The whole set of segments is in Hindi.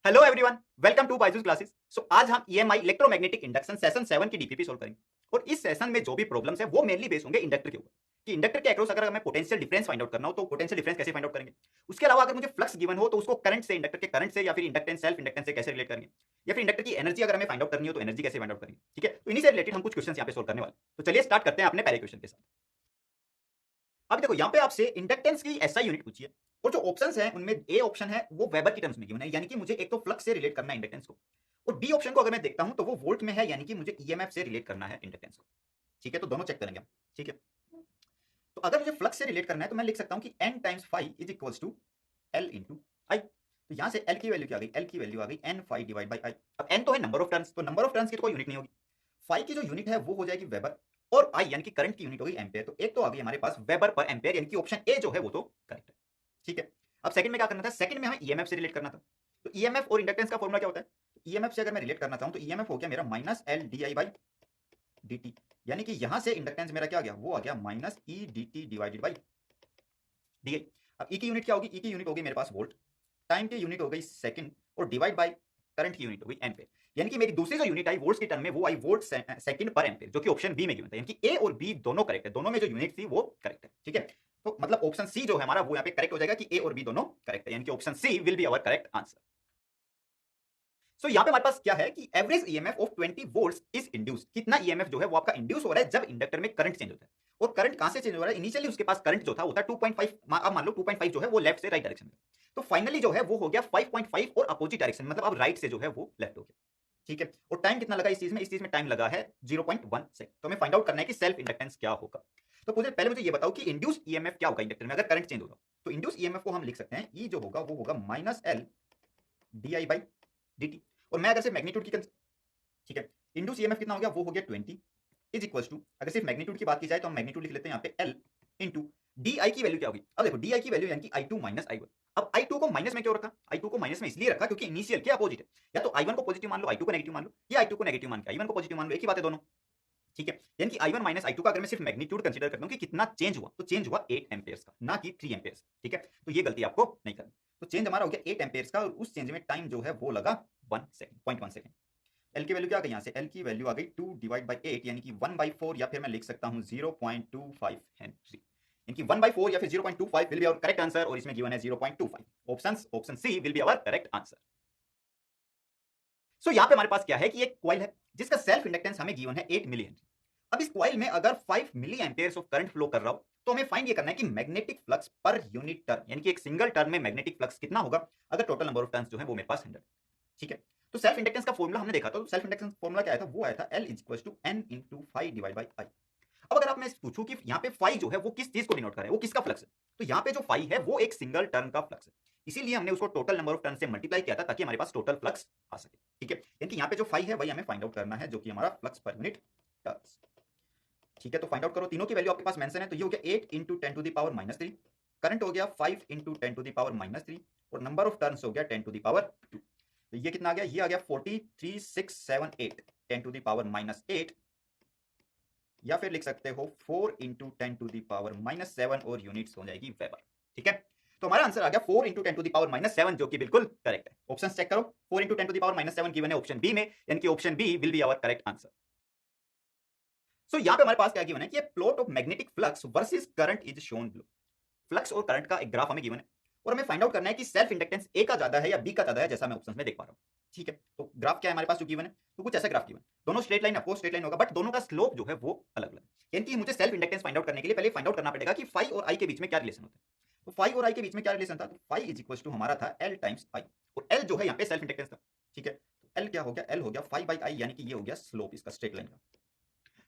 Hello everyone, welcome to Byju's classes. आज हम ईएमआई इलेक्ट्रोमैग्नेटिक इंडक्शन सेशन 7 की डीपीपी सोल्व करेंगे। और इस सेशन में जो भी प्रॉब्लम्स है वो मेनली बेस होंगे इंडक्टर के ऊपर कि इंडक्टर के अक्रॉस अगर हमें पोटेंशियल डिफरेंस फाइंड आउट करना हो तो पोटेंशियल डिफरेंस कैसे फाइंड आउट करेंगे। उसके अलावा अगर मुझे फ्लक्स गिवन हो तो उसको करंट से, इंडक्टर के करंट से या फिर इंडक्टेंस सेल्फ इंडक्टेंस से कैसे रिलेट करेंगे, या फिर इंडक्टर की एनर्जी अगर हमें फाइंड आउट करनी हो तो एनर्जी कैसे फाइंड आउट करेंगे। ठीक है, तो इन्हीं से रिलेटेड हम कुछ क्वेश्चन यहाँ पे सोल्व करने वाले। तो चलिए स्टार्ट करते हैं अपने पहले क्वेश्चन के साथ। अब देखो यहाँ पे आपसे इंडक्टेंस की एसआई यूनिट पूछी है और जो ऑप्शंस हैं उनमें ए ऑप्शन है वो वेबर की टर्म्स में गिवन है, यानी कि मुझे एक तो फ्लक्स से रिलेट करना है इंडक्टेंस को, और बी ऑप्शन को अगर मैं देखता हूं तो वो वोल्ट में है, यानी कि मुझे ईएमएफ से रिलेट करना है इंडक्टेंस को। ठीक है, तो दोनों चेक करेंगे हम। ठीक है, तो अगर मुझे फ्लक्स से रिलेट करना है तो मैं लिख सकता हूं कि n times phi is equals to L into I. तो यहां से एल की वैल्यू क्या आ गई, एल की वैल्यू आ गई N phi divide by I. अब एन तो है नंबर ऑफ टर्न्स, तो नंबर ऑफ टर्न्स की तो कोई यूनिट नहीं होगी। फाई की जो यूनिट है वो हो जाएगी वेबर, और आई यानी कि करंट की यूनिट होगी एम्पेयर। तो एक तो आ गई हमारे पास वेबर पर एम्पेयर, यानी कि ऑप्शन ए जो है वो तो करेक्ट है। ठीक है, अब सेकंड में क्या करना था, सेकंड में हमें ईएमएफ से रिलेट करना था। तो ईएमएफ और इंडक्टेंस का फॉर्मूला क्या होता है, ईएमएफ से अगर मैं रिलेट करना चाहूं तो ईएमएफ हो गया मेरा minus L D I by D T, यानी कि यहां से इंडक्टेंस मेरा क्या आ गया, वो आ गया minus E D T divided by D I. अब ई की यूनिट क्या होगी, ई की यूनिट होगी मेरे पास वोल्ट, टाइम की यूनिट हो गई सेकंड, और डिवाइड बाय करंट की यूनिट हो गई एम्पेयर। यानी कि मेरी दूसरी जो यूनिट आई वोल्ट्स की टर्म में वो आई वोल्ट सेकंड पर एम्पेयर, जो कि ऑप्शन बी में गिवन था, यानी कि ए और बी दोनों करेक्ट है, दोनों में जो यूनिट थी वो करेक्ट है। ठीक है, तो मतलब ऑप्शन सी जो है हमारा वो यहाँ पे करेक्ट हो जाएगा कि ए और बी दोनों करेक्ट है, यानी कि option C will be our correct answer. So यहाँ पे हमारे पास क्या है कि average EMF of 20 volts is induced. कितना ईएमएफ जो है वो आपका इंड्यूस हो रहा है जब इंडक्टर में करंट चेंज होता है। और करंट कहां से चेंज हो रहा है, इनिशियली उसके पास करंट जो था वो था 2.5, अब मान लो 2.5 जो है वो लेफ्ट से राइट डायरेक्शन में, तो फाइनली जो है वो हो गया 5.5 और अपोजिट डायरेक्शन, मतलब अब राइट से जो है वो लेफ्ट हो गया। ठीक है, और टाइम कितना लगा इस चीज में, इस चीज में टाइम लगा है 0.1 सेकंड। तो हमें फाइंड आउट करना है कि सेल्फ इंडक्टेंस क्या होगा। तो पहले मुझे ये बताओ कि इंड्यूस ईएमएफ क्या होगा इंडक्टर में अगर करंट चेंज होगा। तो इंड्यूस ईएमएफ को हम लिख सकते हैं ई जो होगा वो होगा minus L D I by D T. और मैं अगर सिर्फ मैग्नीट्यूड की, ठीक है, इंडूस ईएमएफ कितना हो गया, वो हो गया 20 इज इक्वल्स टू, अगर सिर्फ मैग्नीट्यूड की बात की जाए तो हम मैग्नीट्यूड लिख लेते हैं यहाँ पे एल इंटू डी आई की वैल्यू क्या होगी। अब देखो डी आई की वैल्यू यानी कि आई टू माइनस आई वन। अब आई टू को माइनस में क्यों रखा, आई टू को माइनस में इसलिए रखा क्योंकि इनिशियल के अपोजिट है, या तो आई वन को पॉजिटिव मान लो आई टू को नेगेटिव मान लो, या आई टू को नेगेटिव मान के आई वन को पॉजिटिव मान लो, एक ही बात है दोनों। ठीक है, यानी कि I one minus I two का अगर मैं सिर्फ मैग्नीट्यूड कंसीडर करता हूँ कि कितना चेंज हुआ, तो चेंज हुआ 8 एम्पेयर्स का, ना कि 3 एम्पेयर्स। ठीक है, तो ये गलती आपको नहीं करनी। तो चेंज हमारा हो गया 8 एम्पेयर्स का, और उस चेंज में टाइम जो है वो लगा 1 सेकंड, 0.1 सेकंड। एल की वैल्यू क्या आ गई, यहाँ से एल की वैल्यू आ गई 2 डिवाइड बाई 8, यानी कि 1/4, या फिर मैं लिख सकता हूँ 0.25 हेनरी, यानी कि 1/4 या फिर 0.25 will be our correct answer, और इसमें गिवन है 0.25। Option C will be our correct answer. So यहाँ पे हमारे पास क्या है कि एक कॉइल है जिसका सेल्फ इंडक्टेंस हमें गिवन है 8 मिली हेनरी। अब इस कॉइल में अगर 5 milli amperes of current flow कर रहा हो तो हमें फाइंड ये करना है कि magnetic flux per unit turn, यानी कि एक सिंगल टर्न में मैग्नेटिक फ्लक्स कितना होगा अगर टोटल नंबर ऑफ टर्न्स जो है वो मेरे पास 100। ठीक है, तो सेल्फ इंडक्टेंस का फॉर्मूला हमने देखा था, तो सेल्फ इंडक्टेंस फॉर्मूला क्या आया था, वो आया था L equals to N into phi divide by I. अब अगर आप मैं पूछूं कि यहाँ पे फाई जो है वो किस चीज को डिनोट कर रहा है, वो किसका फ्लक्स है, तो यहाँ पे जो फाई है वो एक सिंगल टर्न का फ्लक्स है, इसीलिए हमने उसको टोटल नंबर ऑफ टर्न से मल्टीप्लाई किया था ताकि हमारे पास टोटल फ्लक्स आ सके। ठीक है, यानी कि यहाँ पे जो फाई है वही हमें फाइंड आउट करना है, जो कि हमारा फ्लक्स पर यूनिट टर्न्स। ठीक है, तो फाइंड आउट करो, तीनों की वैल्यू आपके पास मेंशन है, तो ये हो गया 8 into 10 to the power minus 3, current हो गया 5 into 10 to the power minus 3, और नंबर ऑफ टर्न्स हो गया 10 टू द पावर 2। तो ये कितना आ गया, ये आ गया 43678 10 टू द पावर माइनस 8, या फिर लिख सकते हो 4 into 10 to the power minus 7, और यूनिट्स हो जाएगी वेबर। ठीक है, तो हमारा आंसर आ गया 4 into 10 to the power minus 7, जो कि बिल्कुल करेक्ट है। ऑप्शन चेक करो, 4 into 10 to the power minus 7 given है ऑप्शन बी में, यानी कि option B will be our correct answer. So यहाँ पे हमारे पास क्या गिवन है कि plot of magnetic flux versus current is shown below. Flux और करंट का एक ग्राफ हमें गिवन है, और हमें फाइंड आउट करना है कि सेल्फ इंडक्टेंस ए का ज्यादा है या बी का ज्यादा है, जैसा मैं ऑप्शंस में देख पा रहा हूँ। ठीक है, तो ग्राफ क्या है हमारे पास जो गिवन है, तो कुछ ऐसा ग्राफ गिवन, दोनों straight line, oppose straight line होगा, बट दोनों का स्लोप जो है वो अलग अलग, यानी कि मुझे सेल्फ इंडक्टेंस फाइंड आउट करने के लिए पहले फाइंड आउट करना पड़ेगा कि फाई और आई के बीच में क्या रिलेशन होता है। तो फाई और आई के बीच में क्या रिलेशन था, तो फाई इज इक्वल टू हमारा था एल टाइम्स आई, और एल जो है यहाँ पे सेल्फ इंडक्टेंस था। ठीक है, तो एल क्या हो गया, एल हो गया फाई बाई आई, यानी कि ये हो गया स्लोप इसका स्ट्रेट लाइन का।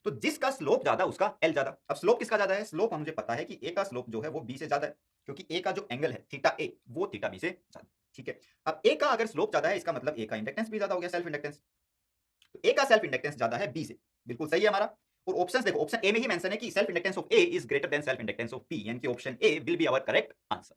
तो जिसका स्लोप ज्यादा उसका एल ज्यादा। अब स्लोप किसका ज्यादा है, स्लोप मुझे पता है कि ए का स्लोप जो है वो बी से ज्यादा है, क्योंकि ए का जो एंगल है थीटा ए वो थीटा बी से ज्यादा। ठीक है, अब ए का अगर स्लोप ज्यादा है इसका मतलब ए का इंडक्टेंस भी ज्यादा हो गया, सेल्फ इंडक्टेंस। तो ए का सेल्फ इंडक्टेंस ज्यादा है बी से, बिल्कुल सही है हमारा। और ऑप्शंस देखो, ऑप्शन ए में ही मेंशन है कि self inductance of A is greater than self inductance of B, यानी कि option A will be our correct answer.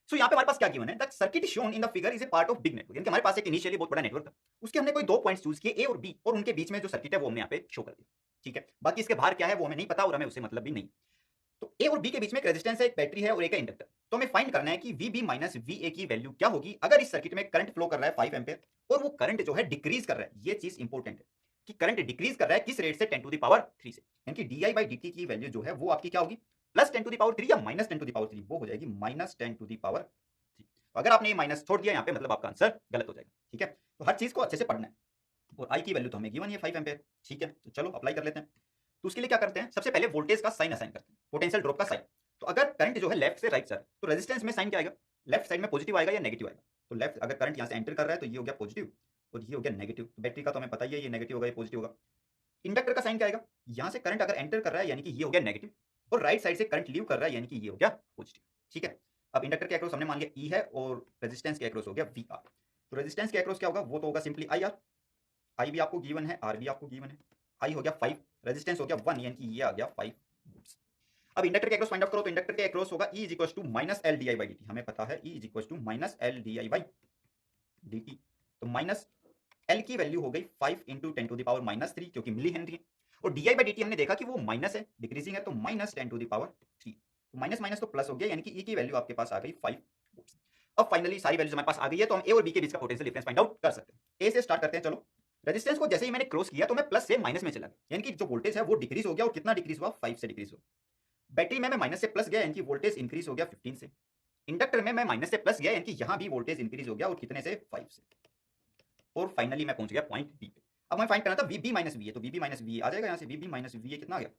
So यहाँ पे हमारे पास क्या गिवन है, the circuit shown in the figure is a part of big network, यानी कि हमारे पास एक इनिशियली बहुत बड़ा नेटवर्क था, उसके हमने कोई दो पॉइंट्स चूज किए ए और बी, और उनके बीच में जो सर्किट है वो हमने यहाँ पे शो कर दिया। ठीक है, बाकी इसके बाहर क्या है वो हमें नहीं पता, और हमें उससे मतलब भी नहीं। तो ए और बी के बीच में एक रेजिस्टेंस है, एक बैटरी है और एक है इंडक्टर। तो हमें फाइंड करना है कि VB माइनस VA की वैल्यू क्या होगी अगर इस सर्किट में करंट फ्लो कर रहा है 5 एम्पेयर और वो करंट जो है डिक्रीज कर रहा है। ये चीज इंपॉर्टेंट है कि करंट डिक्रीज कर रहा है किस रेट से, 10 टू द पावर 3 से, यानी कि di बाई dt की वैल्यू जो है वो आपकी क्या होगी, प्लस 10 टू द पावर 3 या माइनस 10 टू द पावर 3, वो हो जाएगी माइनस 10 टू द पावर 3। अगर आपने ये माइनस छोड़ दिया यहाँ पे मतलब आपका आंसर गलत हो जाएगा। ठीक है, तो हर चीज को अच्छे से पढ़ना है। और आई की वैल्यू तो हमें गिवन है 5 एम्पेयर। ठीक है, तो चलो अप्लाई कर लेते हैं। तो उसके लिए क्या करते हैं, सबसे पहले वोल्टेज का साइन असाइन करते हैं, पोटेंशियल ड्रॉप का साइन। तो अगर करंट जो है लेफ्ट से राइट साइड, तो रेजिस्टेंस में साइन क्या आएगा, लेफ्ट साइड में पॉजिटिव आएगा या नेगेटिव आएगा। तो लेफ्ट अगर करंट यहाँ से एंटर कर रहा है तो ये हो गया पॉजिटिव और ये हो गया नेगेटिव। तो बैटरी का तो हमें पता ही है ये नेगेटिव होगा ये पॉजिटिव होगा। इंडक्टर का साइन क्या आएगा, यहाँ से करंट अगर एंटर कर रहा है यानी कि ये हो गया नेगेटिव और राइट साइड से करंट लीव कर रहा है यानी कि ये हो गया पॉजिटिव। ठीक है, अब इंडक्टर के अक्रॉस हमने मान लिया ई है और रेजिस्टेंस के अक्रॉस हो गया वी आर। तो रेजिस्टेंस के अक्रॉस क्या होगा, वो तो होगा सिंपली आई आर। आई भी आपको गिवन है, आर भी आपको गिवन है। आई हो गया 5, रेजिस्टेंस हो गया 1 यानी कि ये आ गया 5 वोल्ट्स। अब इंडक्टर के अक्रॉस फाइंड आउट करो तो इंडक्टर के अक्रॉस होगा E is equal to minus L D I by D T. हमें पता है E is equal to minus L D I by D T. तो माइनस एल की वैल्यू हो गई 5 into 10 to the power minus 3 क्योंकि मिली हेनरी है, और D I by D T हमने देखा कि वो माइनस है, डिक्रीजिंग है, तो माइनस 10 टू द पावर 3। तो माइनस माइनस तो प्लस हो गया यानी कि E की वैल्यू आपके पास आ गई 5 वोल्ट्स। अब फाइनली सारी वैल्यूज हमारे पास आ गई है तो हम ए और बी के बीच का पोटेंशियल डिफरेंस फाइंड आउट कर सकते हैं। ए से स्टार्ट करते हैं। चलो, रेजिस्टेंस को जैसे ही मैंने क्रॉस किया तो मैं प्लस से माइनस में चला गया, यानी कि जो वोल्टेज है वो डिक्रीज हो गया, और कितना डिक्रीज हुआ, 5 से डिक्रीज हुआ। बैटरी में मैं माइनस से प्लस गया यानी कि वोल्टेज इंक्रीज हो गया 15 से। इंडक्टर में मैं माइनस से प्लस गया यानी कि यहाँ भी वोल्टेज इंक्रीज हो गया, और कितने से, 5 से। और फाइनली मैं पहुंच गया पॉइंट बी पे। अब मैं फाइंड करना था VB माइनस VA, तो VB माइनस VA आ जाएगा यहाँ से। VB माइनस VA कितना आ गया,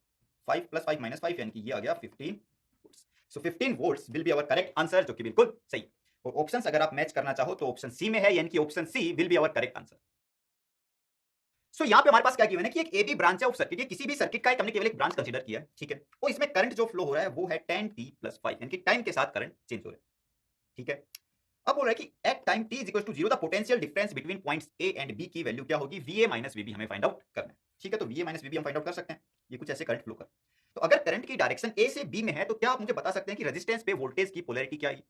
5 प्लस 5 माइनस 5 यानी कि ये आ गया 15 volts. So 15 volts will be our correct answer, जो कि बिल्कुल सही। और ऑप्शंस अगर आप मैच करना चाहो तो ऑप्शन सी में है, यानी कि option C will be our correct answer. So यहाँ पे हमारे पास क्या गिवन है कि एक AB ब्रांच है ऑफ सर्किट, ये किसी भी सर्किट का हमने केवल एक ब्रांच कंसीडर किया है। ठीक है, और इसमें करंट जो फ्लो हो रहा है वो है 10t प्लस 5, यानी कि टाइम के साथ करंट चेंज हो रहा है। ठीक है, अब बोल रहा है कि at time t is equal to 0 the potential difference between points A and B की वैल्यू क्या होगी, VA माइनस VB हमें फाइंड आउट करना है। ठीक है, तो VA माइनस VB हम फाइंड आउट कर सकते हैं, ये कुछ ऐसे करंट फ्लो कर। तो अगर करंट की डायरेक्शन A से B में है तो क्या आप मुझे बता सकते हैं कि रेजिस्टेंस पे वोल्टेज की पोलैरिटी क्या आएगी।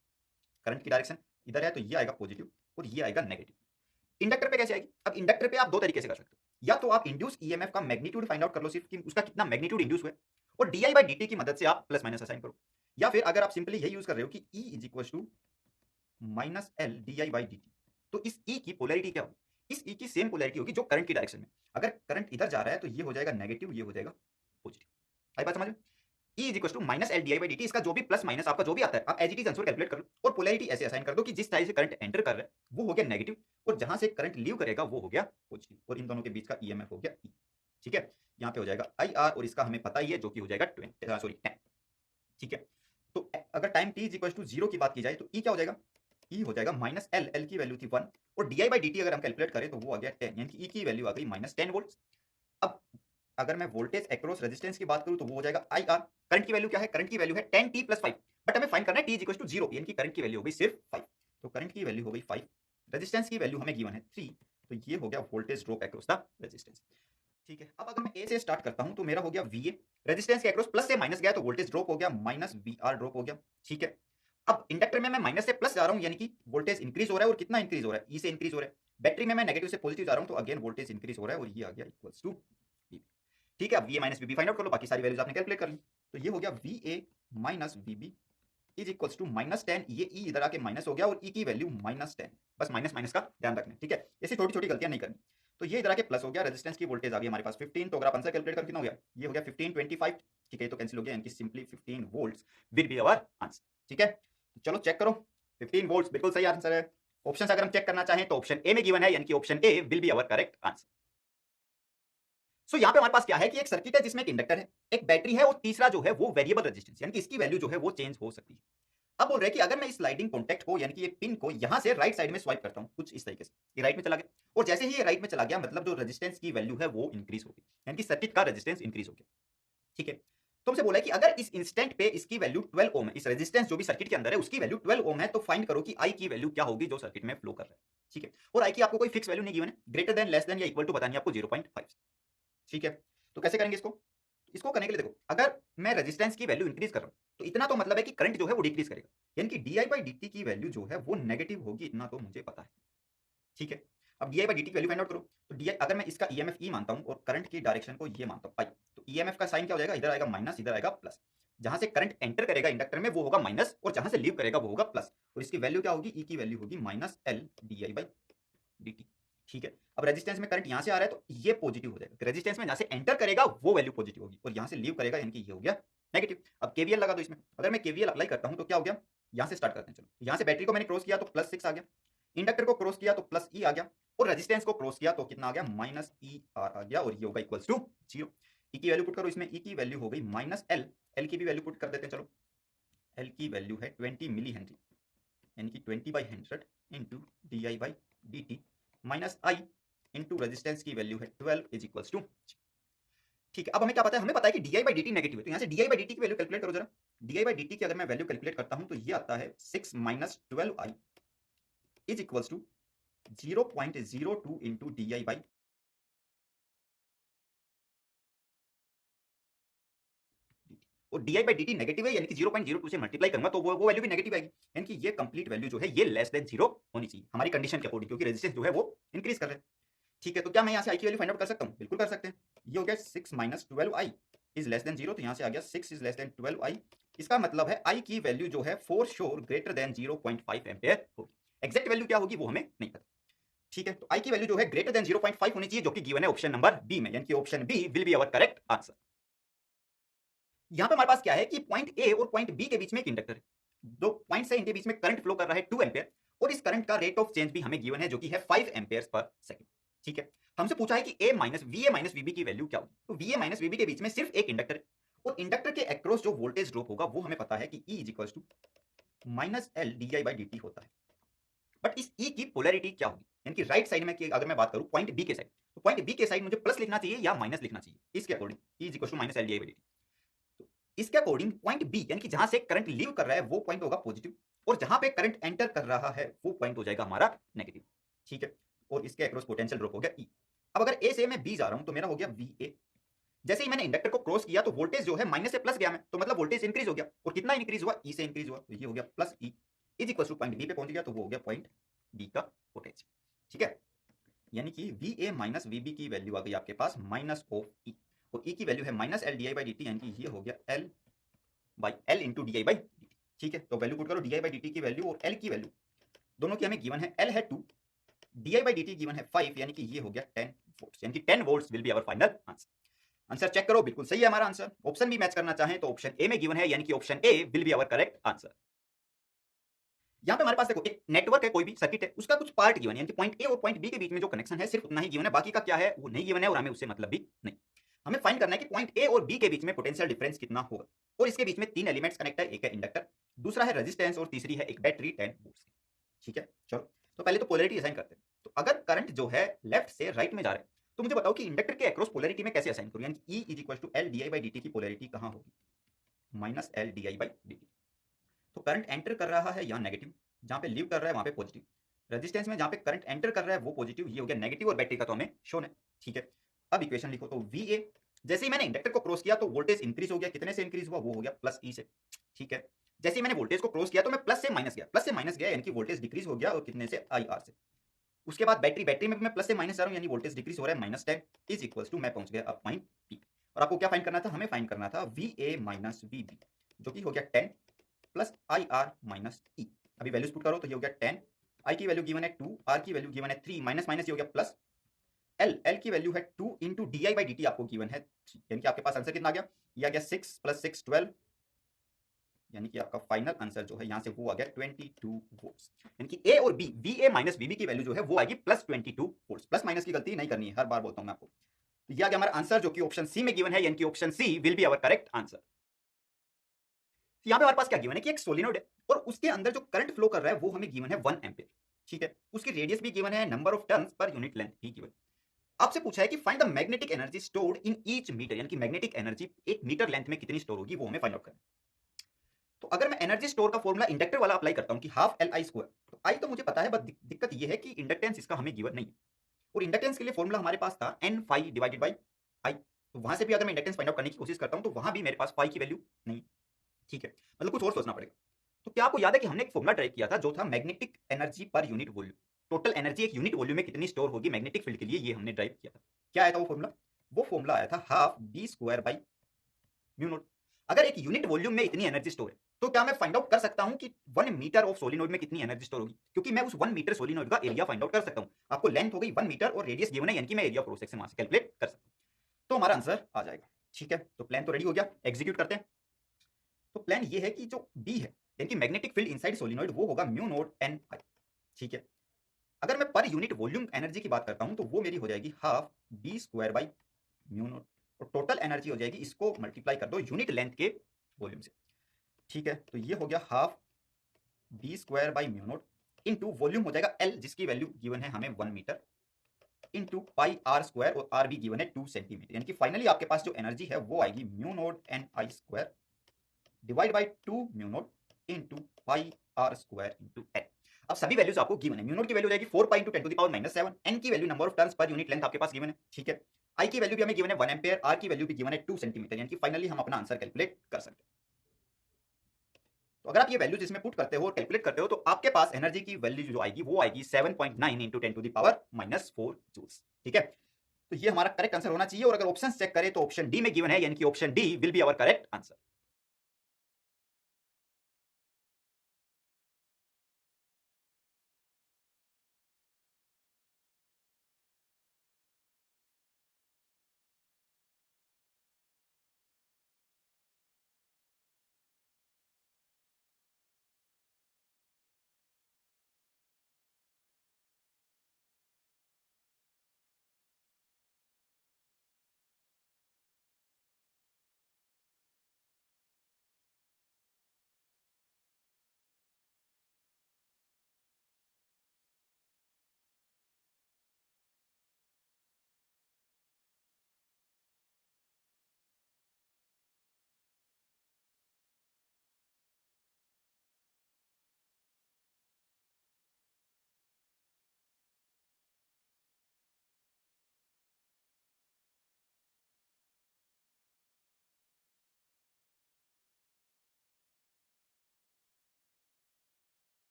करंट की डायरेक्शन इधर है तो ये आएगा पॉजिटिव और ये आएगा नेगेटिव। इंडक्टर पे कैसे आएगी, अब इंडक्टर पे आप दो तरीके से कर सकते हो, या तो आप इंड्यूस ईएमएफ का मैग्नीट्यूड फाइंड आउट कर लो, सिर्फ कि उसका कितना मैग्नीट्यूड इंड्यूस हुआ है, और D I by D T की मदद से आप प्लस माइनस असाइन करो। या फिर अगर आप सिंपली यही यूज कर रहे हो कि E is equal to minus L D I by D T, तो इस E की पोलैरिटी क्या होगी, इस E की सेम पोलैरिटी होगी जो करंट की डायरेक्शन में। अगर करंट इधर जा रहा है तो ये हो जाएगा नेगेटिव, ये हो जाएगा पॉजिटिव। आई बात समझ में। E is equal to minus L D I by D T, इसका जो भी प्लस माइनस आपका जो भी आता है आप as it is answer calculate कर लो, और पोलैरिटी ऐसे असाइन कर दो कि जिस साइड से करंट एंटर कर रहा है वो हो गया नेगेटिव, और जहां से करंट लीव करेगा वो हो गया पॉजिटिव, और इन दोनों के बीच का ईएमएफ हो गया E। ठीक है, यहाँ पे हो जाएगा आई आर, और इसका हमें पता ही है जो कि हो जाएगा 10। ठीक है, तो अगर time t is equal to 0 की बात की जाए तो E क्या हो जाएगा, E हो जाएगा माइनस एल, एल की वैल्यू थी 1, और D I by D T अगर हम कैलकुलेट करें तो वो आ गया 10, यानी कि E की वैल्यू आ गई माइनस 10 वोल्ट। अब अगर मैं वोल्टेज अक्रॉस रेजिस्टेंस की बात करूं तो वो हो जाएगा आई आर। करंट की वैल्यू क्या है, करंट की वैल्यू है 10t प्लस 5, बट हमें फाइंड करना है t इज इक्वल टू 0, यानी कि करंट की वैल्यू हो गई सिर्फ 5। तो करंट की वैल्यू हो गई 5, रेजिस्टेंस की वैल्यू हमें गिवन है 3, तो ये हो गया voltage drop across the resistance. ठीक है, अब अगर मैं ए से स्टार्ट करता हूं तो मेरा हो गया VA, रेजिस्टेंस के अक्रॉस प्लस से माइनस गया तो वोल्टेज ड्रॉप हो गया माइनस VR ड्रॉप हो गया। ठीक है, अब इंडक्टर में मैं माइनस से प्लस जा रहा हूं यानी कि वोल्टेज इंक्रीज हो रहा है, और कितना इंक्रीज हो रहा है, E से इंक्रीज हो रहा है। बैटरी में मैं नेगेटिव से पॉजिटिव जा रहा हूं तो अगेन वोल्टेज इंक्रीज हो रहा है, और ये आ गया इक्वल्स टू VB। ठीक है, अब VA minus VB find out कर लो, बाकी सारी वैल्यूज आपने कैलकुलेट कर ली। तो ये हो गया VA minus VB is equals to minus 10, ये E इधर आके माइनस हो गया, और E की वैल्यू माइनस 10, बस माइनस माइनस का ध्यान रखना है। ठीक है, ऐसी छोटी छोटी गलतियां नहीं करनी। तो ये इधर आके प्लस हो गया, रेजिस्टेंस की वोल्टेज आ गई हमारे पास 15, तो अगर आप आंसर कैलकुलेट कर कितना हो गया, ये हो गया 15 25। ठीक है, तो कैंसिल हो गया, यानी कि simply 15 volts will be our answer. ठीक है, तो चलो चेक करो, 15 वोल्ट्स बिल्कुल सही आंसर है। ऑप्शन अगर हम चेक करना चाहें तो ऑप्शन ए में गिवन है, यानी कि option A will be our correct answer. So यहाँ पे हमारे पास क्या है कि एक सर्किट है जिसमें एक इंडक्टर है, एक बैटरी है, और तीसरा जो है वो वेरिएबल रेजिस्टेंस, यानी कि इसकी वैल्यू जो है वो चेंज हो सकती है। अब बोल रहे हैं कि अगर मैं इस स्लाइडिंग कॉन्टैक्ट को, यानी कि ये पिन को यहाँ से राइट साइड में स्वाइप करता हूँ कुछ इस तरीके से, ये राइट में चला गया, और जैसे ही ये राइट में चला गया मतलब जो रेजिस्टेंस की वैल्यू है वो इंक्रीज हो गई, यानी कि सर्किट का रेजिस्टेंस इंक्रीज हो गया। ठीक है, तो हमसे बोला है कि अगर इस इंस्टेंट पे इसकी वैल्यू 12 ओम है, इस रेजिस्टेंस जो भी सर्किट के अंदर है उसकी वैल्यू 12 ओम है, तो फाइंड करो कि आई की वैल्यू क्या होगी जो सर्किट में फ्लो कर रहा है। ठीक है, और आई की आपको कोई फिक्स वैल्यू नहीं गिवन है, ग्रेटर देन, लेस देन या इक्वल टू बतानी है आपको 0.5। ठीक है, तो कैसे करेंगे इसको, इसको करने के लिए देखो, अगर मैं रेजिस्टेंस की वैल्यू इंक्रीज कर रहा हूं तो इतना तो मतलब है कि करंट जो है वो डिक्रीज करेगा, यानी कि D I by D T की वैल्यू जो है वो नेगेटिव होगी, इतना तो मुझे पता है। ठीक है, अब D I by D T की वैल्यू फाइंड आउट करो, तो डी आई अगर मैं इसका ईएमएफ ई मानता हूं और करंट की डायरेक्शन को ये मानता हूं पाई, तो ईएमएफ का साइन क्या हो जाएगा, इधर आएगा माइनस, इधर आएगा प्लस। जहां से करंट एंटर करेगा इंडक्टर में वो होगा माइनस, और जहां से लीव करेगा वो होगा प्लस, और इसकी वैल्यू क्या होगी, ई की वैल्यू होगी minus L D I by D T. ठीक है, अब रेजिस्टेंस में करंट यहां से आ रहा है तो ये पॉजिटिव हो जाएगा, रेजिस्टेंस में जहां से एंटर करेगा वो वैल्यू पॉजिटिव होगी, और यहां से लीव करेगा यानी कि ये हो गया नेगेटिव। अब केवीएल लगा दो इसमें, अगर मैं केवीएल अप्लाई करता हूं तो क्या हो गया, यहां से स्टार्ट करते हैं। चलो, यहां से बैटरी को मैंने क्रॉस किया तो प्लस 6 आ गया, इंडक्टर को क्रॉस किया तो प्लस ई आ गया, और रेजिस्टेंस को क्रॉस किया तो कितना आ गया, माइनस ई आर आ गया, और ये होगा इक्वल्स टू 0। ई की वैल्यू पुट करो इसमें, ई की वैल्यू हो गई माइनस एल, एल की भी वैल्यू पुट कर देते हैं। चलो, एल की वैल्यू है 20 मिली हेनरी, यानी कि 20/100 into D I by D T, minus I into resistance की वैल्यू है 12 इज इक्वल्स टू। ठीक है, अब हमें क्या पता है, हमें पता है कि D I by D T negative है, तो यहाँ से D I by D T की वैल्यू कैलकुलेट करो जरा। D I by D T की अगर मैं वैल्यू कैलकुलेट करता हूँ तो ये आता है 6 minus 12i is equals to 0.02 into D I by, और D I by D T negative है, यानी कि 0.02 से मल्टीप्लाई करूंगा तो वो वैल्यू भी नेगेटिव आएगी, यानी कि ये कंप्लीट वैल्यू जो है ये लेस देन 0 होनी चाहिए हमारी कंडीशन के अकॉर्डिंग, क्योंकि रेजिस्टेंस जो है वो इंक्रीज कर रहे हैं। ठीक है, तो क्या मैं यहाँ से आई की वैल्यू फाइंड आउट कर सकता हूँ, बिल्कुल कर सकते हैं। ये हो गया 6 minus 12i is less than 0, तो यहाँ से आ गया 6 इज लेस देन 12i, इसका मतलब है आई की वैल्यू जो है for sure greater than 0.5 ampere होगी। एग्जैक्ट वैल्यू क्या होगी वो हमें नहीं पता। ठीक है, तो आई की वैल्यू जो है ग्रेटर देन 0.5 होनी चाहिए, जो कि गिवन है ऑप्शन नंबर बी में, यानी कि option B will be our correct answer. यहां पे हमारे पास क्या है कि पॉइंट ए और पॉइंट बी के बीच में एक इंडक्टर है, दो पॉइंट से इनके बीच में करंट फ्लो कर रहा है 2 एम्पेयर, और इस करंट का रेट ऑफ चेंज भी हमें गिवन है जो कि है 5 एम्पेयर पर सेकंड। ठीक है, हमसे पूछा है कि ए माइनस वीबी की वैल्यू क्या होगी, तो वी ए माइनस वीबी के बीच में सिर्फ एक इंडक्टर है, और इंडक्टर के अक्रॉस जो वोल्टेज ड्रॉप होगा वो हमें पता है कि E is equal to minus L D I by D T होता है। बट इस ई की पोलैरिटी क्या होगी, यानी कि राइट साइड में अगर मैं बात करूं पॉइंट बी के साइड, तो पॉइंट बी के साइड मुझे प्लस लिखना चाहिए या माइनस लिखना चाहिए, इसके according E is equal to minus L D I by D T. इसके अकॉर्डिंग पॉइंट बी यानी कि जहां से करंट लीव कर रहा है वो पॉइंट होगा पॉजिटिव, और जहां पे करंट एंटर कर रहा है वो पॉइंट हो जाएगा हमारा नेगेटिव। ठीक है, और इसके अक्रॉस पोटेंशियल ड्रॉप हो गया ई। अब अगर ए से मैं बी जा रहा हूं तो मेरा हो गया वी ए। जैसे ही मैंने इंडक्टर को क्रॉस किया तो वोल्टेज जो है माइनस से प्लस गया मैं, तो मतलब वोल्टेज इंक्रीज हो गया, और कितना इंक्रीज हुआ, ई से इंक्रीज हुआ, तो ये हो गया plus E is equal to point B पे पहुंच गया, तो वो हो गया पॉइंट बी का पोटेंशियल। ठीक है, यानी कि वी ए माइनस वीबी की वैल्यू आ गई आपके पास माइनस ऑफ ई, और ई की वैल्यू है minus L D I by D T, यानी कि ये हो गया L by L into D I by D T. ठीक है, तो वैल्यू पुट करो, D I by D T की वैल्यू और एल की वैल्यू दोनों की हमें गिवन है, एल है 2, D I by D T given है 5, यानी कि ये हो गया 10 वोल्ट्स, यानी कि 10 volts will be our final answer. Answer check करो, बिल्कुल सही है हमारा आंसर। ऑप्शन भी मैच करना चाहें तो ऑप्शन ए में गिवन है, यानी कि option A will be our correct answer. यहाँ पे हमारे पास देखो एक नेटवर्क है, कोई भी सर्किट है, उसका कुछ पार्ट गिवन है, यानी कि पॉइंट ए और पॉइंट बी के बीच में जो कनेक्शन है सिर्फ उतना ही गिवन है, बाकी का क्या है वो नहीं गिवन है, और हमें उससे मतलब भी नहीं। हमें फाइंड करना है कि पॉइंट ए और बी के बीच में पोटेंशियल डिफरेंस कितना होगा, और इसके बीच में 3 एलिमेंट्स कनेक्ट है, एक है इंडक्टर, दूसरा है रेजिस्टेंस, और तीसरी है एक बैटरी 10 वोल्ट्स की। ठीक है, चलो तो पहले तो पोलैरिटी असाइन करते हैं। तो अगर करंट जो है लेफ्ट से राइट में जा रहा है तो मुझे बताओ कि इंडक्टर के अक्रॉस पोलैरिटी में कैसे असाइन करूं, यानी E is equal to L D I by D T की पोलैरिटी कहां होगी, minus L D I by D T. तो करंट एंटर कर रहा है यहाँ नेगेटिव, जहां पे लीव कर रहा है वहां पे पॉजिटिव, रेजिस्टेंस में जहां पे करंट एंटर कर रहा है वो पॉजिटिव, ये हो गया नेगेटिव, और बैटरी का तो हमें शोन है। ठीक है, अब इक्वेशन लिखो, तो वी ए जैसे ही मैंने इंडक्टर को क्रॉस किया तो वोल्टेज इंक्रीज हो गया, कितने से इंक्रीज हुआ, वो हो गया प्लस ई से। ठीक है, जैसे ही मैंने वोल्टेज को क्रॉस किया तो मैं प्लस से माइनस गया, प्लस से माइनस गया, यानी कि वोल्टेज डिक्रीज हो गया, और कितने से आई आर से। उसके बाद बैटरी में मैं प्लस से माइनस जा रहा हूँ, यानी वोल्टेज डिक्रीज हो रहा है, माइनस 10 इज इक्वल टू मैं पहुंच गया अब पॉइंट पी। और आपको क्या फाइंड करना था, हमें फाइंड करना था V A minus V B, जो कि हो गया 10 plus I R minus E. अभी वैल्यूज पुट करो तो ये हो गया 10, आई की वैल्यू गिवन है 2, आर की वैल्यू गिवन है 3, माइनस माइनस ये हो गया प्लस, एल की वैल्यू है 2 into D I by D T आपको गिवन है 3, यानी कि आपके पास आंसर कितना आ गया, ये आ गया 6 प्लस 6 12, यानी कि आपका फाइनल आंसर जो है यहाँ से वो आ गया 22 वोल्ट्स, यानी कि ए और बी, वी ए माइनस वीबी की वैल्यू जो है वो आएगी प्लस 22 वोल्ट्स। प्लस माइनस की गलती नहीं करनी है, हर बार बोलता हूँ मैं आपको। तो ये आ गया हमारा आंसर जो कि ऑप्शन सी में गिवन है, यानी कि option C will be our correct answer. यहाँ पे हमारे पास क्या गिवन है कि एक सोलिनोइड है, और उसके अंदर जो करंट फ्लो कर रहा है वो हमें गिवन है 1 एम्पियर। ठीक है, उसकी रेडियस भी गिवन है, number of turns per unit length भी गिवन। आपसे पूछा है कि find the magnetic energy stored in each metre, यानी कि मैग्नेटिक एनर्जी एक मीटर लेंथ में कितनी स्टोर होगी वो हमें फाइंड आउट करना है। तो अगर मैं एनर्जी स्टोर का फॉर्मूला इंडक्टर वाला अप्लाई करता हूं कि हाफ एल आई स्क्वायर, तो आई तो मुझे पता है, बट दिक्कत ये है कि इंडक्टेंस इसका हमें गिवन नहीं है, और इंडक्टेंस के लिए फॉर्मूला हमारे पास था N phi divided by I. तो वहां से भी अगर मैं इंडक्टेंस फाइंड आउट करने की कोशिश करता हूं तो वहां भी मेरे पास फाई की वैल्यू नहीं। ठीक है, मतलब कुछ और सोचना पड़ेगा। तो क्या आपको याद है कि हमने एक फॉर्मूला ट्राई किया था जो था magnetic energy per unit volume, total energy एक यूनिट वॉल्यूम में कितनी स्टोर होगी मैग्नेटिक फील्ड के लिए, ये हमने ड्राइव किया था। क्या आया था वो फॉर्मूला, वो फॉर्मूला आया था half B square by mu naught. अगर एक यूनिट वॉल्यूम में इतनी एनर्जी स्टोर है तो क्या मैं फाइंड आउट कर सकता हूं कि 1 मीटर ऑफ सोलिनॉइड में कितनी एनर्जी स्टोर होगी, क्योंकि मैं उस 1 मीटर सोलिनॉइड का एरिया फाइंड आउट कर सकता हूं। आपको लेंथ हो गई 1 मीटर और रेडियस गिवन है, यानी कि मैं एरिया क्रॉस सेक्शन वहां से कैलकुलेट कर सकता हूं। तो हमारा आंसर आ जाएगा। ठीक है, तो प्लान तो रेडी हो गया, एग्जीक्यूट करते हैं। तो प्लान ये है कि जो डी है यानी कि मैग्नेटिक फील्ड इनसाइड सोलिनॉइड वो होगा म्यू नोट एन आई। ठीक है, अगर मैं पर यूनिट वॉल्यूम एनर्जी की बात करता हूं तो वो मेरी हो जाएगी half B square by mu naught, और टोटल एनर्जी हो जाएगी, इसको मल्टीप्लाई कर दो यूनिट लेंथ के वॉल्यूम से। ठीक है, तो ये हो गया half B square by mu naught into volume हो जाएगा एल, जिसकी वैल्यू गिवन है हमें 1 metre, into pi R square, और आर भी गिवन है 2 सेंटीमीटर, यानी कि फाइनली आपके पास जो एनर्जी है वो आएगी mu naught N I square divide by 2 mu naught into pi R square into L. अब सभी वैल्यूज आपको गिवन है। म्यू नोट की वैल्यू रहेगी 4 pi into 10 to the power -7, N की value number of turns per unit length आपके पास गिवन है। ठीक है, आई की वैल्यू भी हमें गिवन है 1 एम्पीयर, आर की वैल्यू भी गिवन है 2 सेंटीमीटर, यानी कि फाइनली हम अपना आंसर कैलकुलेट कर सकते हैं। तो अगर आप ये वैल्यूज इसमें पुट करते हो और कैलकुलेट करते हो तो आपके पास एनर्जी की वैल्यू जो आएगी वो आएगी 7.9 into 10 to the power -4 joules. ठीक है, तो ये हमारा करेक्ट आंसर होना चाहिए, और अगर ऑप्शन चेक करें तो ऑप्शन डी में गिवन है, यानी कि option D will be our correct answer.